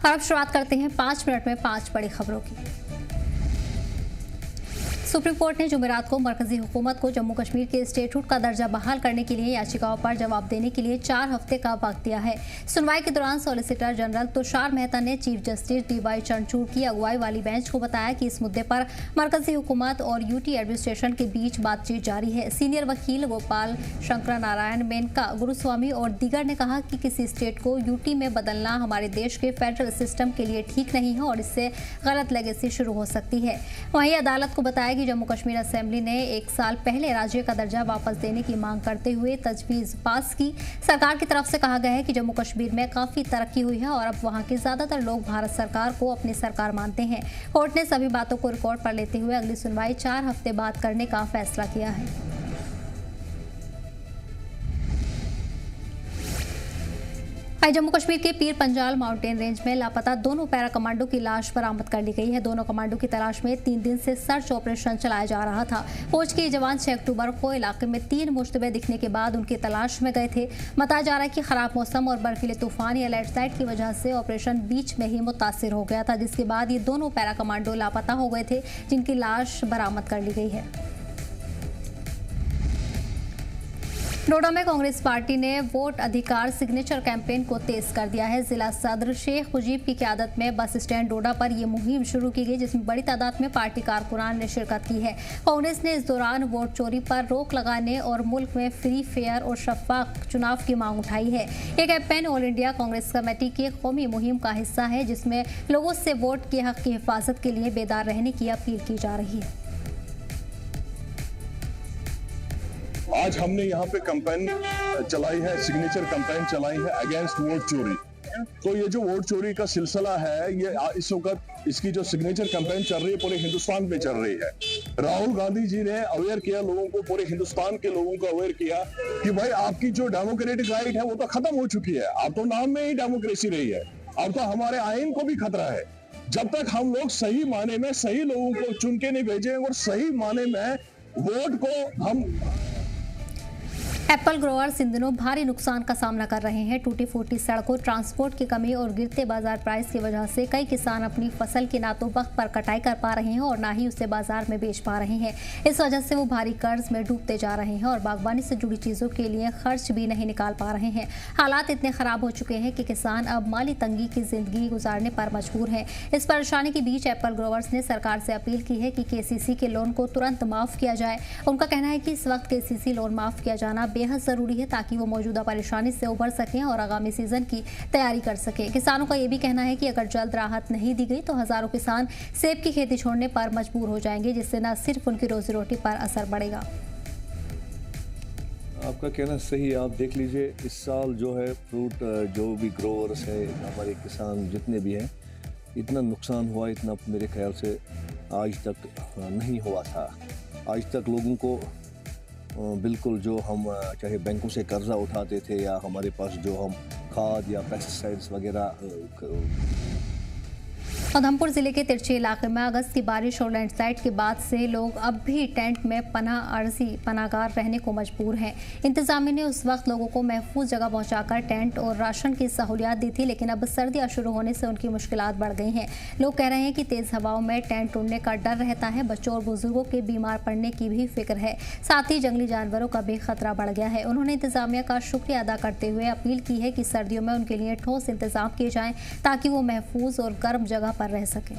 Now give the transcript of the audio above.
और अब शुरुआत करते हैं 5 मिनट में 5 बड़ी खबरों की। सुप्रीम कोर्ट ने जुमेरात को मरकजी हुकूमत को जम्मू कश्मीर के स्टेटहुड का दर्जा बहाल करने के लिए याचिकाओं पर जवाब देने के लिए 4 हफ्ते का वक्त दिया है। सुनवाई के दौरान सॉलिसिटर जनरल तुषार मेहता ने चीफ जस्टिस DY चंद्रचूड़ की अगुवाई वाली बेंच को बताया कि इस मुद्दे पर मरकजी हुकूमत और यूटी एडमिनिस्ट्रेशन के बीच बातचीत जारी है। सीनियर वकील गोपाल शंकर नारायण, मेनका गुरुस्वामी और दीगर ने कहा कि किसी स्टेट को यूटी में बदलना हमारे देश के फेडरल सिस्टम के लिए ठीक नहीं है और इससे गलत लेगेसी शुरू हो सकती है। वहीं अदालत को बताया कि जम्मू कश्मीर असेंबली ने 1 साल पहले राज्य का दर्जा वापस देने की मांग करते हुए तजवीज पास की। सरकार की तरफ से कहा गया है कि जम्मू कश्मीर में काफी तरक्की हुई है और अब वहां के ज्यादातर लोग भारत सरकार को अपनी सरकार मानते हैं। कोर्ट ने सभी बातों को रिकॉर्ड पर लेते हुए अगली सुनवाई 4 हफ्ते बाद करने का फैसला किया है। जम्मू कश्मीर के पीर पंजाल माउंटेन रेंज में लापता दोनों पैरा कमांडो की लाश बरामद कर ली गई है। दोनों कमांडो की तलाश में 3 दिन से सर्च ऑपरेशन चलाया जा रहा था। फौज के जवान 6 अक्टूबर को इलाके में 3 मुश्तबे दिखने के बाद उनकी तलाश में गए थे। बताया जा रहा है कि खराब मौसम और बर्फीले तूफान या लैंडस्लाइड की वजह से ऑपरेशन बीच में ही मुतासिर हो गया था, जिसके बाद ये दोनों पैरा कमांडो लापता हो गए थे, जिनकी लाश बरामद कर ली गई है। नोएडा में कांग्रेस पार्टी ने वोट अधिकार सिग्नेचर कैंपेन को तेज कर दिया है। जिला सदर शेख मुजीब की क़यादत में बस स्टैंड डोडा पर यह मुहिम शुरू की गई, जिसमें बड़ी तादाद में पार्टी कारकुनान ने शिरकत की है। कांग्रेस ने इस दौरान वोट चोरी पर रोक लगाने और मुल्क में फ्री, फेयर और शफाफ चुनाव की मांग उठाई है। यह campaign all India Congress committee की कौमी मुहिम का हिस्सा है, जिसमें लोगों से वोट के हक की हिफाजत के लिए बेदार रहने की अपील की जा रही है। आज हमने यहाँ पे कैंपेन चलाई है, सिग्नेचर कैंपेन चलाई है अगेंस्ट वोट चोरी। तो ये जो वोट चोरी का सिलसिला है, ये इस वक्त इसकी जो सिग्नेचर कैंपेन चल रही है पूरे हिंदुस्तान में चल रही है। राहुल गांधी जी ने अवेयर किया लोगों को, पूरे हिंदुस्तान के लोगों को अवेयर किया कि भाई आपकी जो डेमोक्रेटिक राइट है वो तो खत्म हो चुकी है। अब तो नाम में ही डेमोक्रेसी रही है, अब तो हमारे आइन को भी खतरा है। जब तक हम लोग सही माने में सही लोगों को चुन के नहीं भेजेंगे और सही माने में वोट को हम एप्पल ग्रोवर्स इन दिनों भारी नुकसान का सामना कर रहे हैं। टूटी फूटी सड़कों, ट्रांसपोर्ट की कमी और गिरते बाजार प्राइस की वजह से कई किसान अपनी फसल की ना तो वक्त पर कटाई कर पा रहे हैं और ना ही उसे बाजार में बेच पा रहे हैं। इस वजह से वो भारी कर्ज में डूबते जा रहे हैं और बागवानी से जुड़ी चीजों के लिए खर्च भी नहीं निकाल पा रहे हैं। हालात इतने खराब हो चुके हैं कि किसान अब माली तंगी की जिंदगी गुजारने पर मजबूर हैं। इस परेशानी के बीच एप्पल ग्रोवर्स ने सरकार से अपील की है कि KCC के लोन को तुरंत माफ किया जाए। उनका कहना है कि इस वक्त KCC लोन माफ किया जाना बेहद जरूरी है ताकि वो मौजूदा परेशानी से उबर सकें और आगामी सीजन की तैयारी कर सकें। किसानों का ये भी कहना है कि अगर जल्द राहत नहीं दी गई तो हजारों किसान सेब की खेती छोड़ने पर मजबूर हो जाएंगे, जिससे न सिर्फ उनकी रोजी रोटी पर असर पड़ेगा। आपका कहना सही है। आप देख लीजिए इस साल जो है फ्रूट जो भी ग्रोवर्स है, हमारे किसान जितने भी हैं, इतना नुकसान हुआ, इतना मेरे ख्याल से आज तक नहीं हुआ था। आज तक लोगों को बिल्कुल जो हम चाहे बैंकों से कर्जा उठाते थे या हमारे पास जो हम खाद या पेस्टिसाइड्स वगैरह। उधमपुर जिले के तिरछी इलाके में अगस्त की बारिश और लैंडस्लाइड के बाद से लोग अब भी टेंट में अर्जी पनाहगार रहने को मजबूर हैं। इंतजामिया ने उस वक्त लोगों को महफूज जगह पहुंचाकर टेंट और राशन की सहूलियत दी थी, लेकिन अब सर्दियां शुरू होने से उनकी मुश्किलात बढ़ गई हैं। लोग कह रहे हैं कि तेज हवाओं में टेंट उड़ने का डर रहता है। बच्चों और बुजुर्गों के बीमार पड़ने की भी फिक्र है। साथ ही जंगली जानवरों का भी खतरा बढ़ गया है। उन्होंने इंतजामिया का शुक्रिया अदा करते हुए अपील की है कि सर्दियों में उनके लिए ठोस इंतजाम किए जाएं ताकि वो महफूज और गर्म जगह पर रह सके।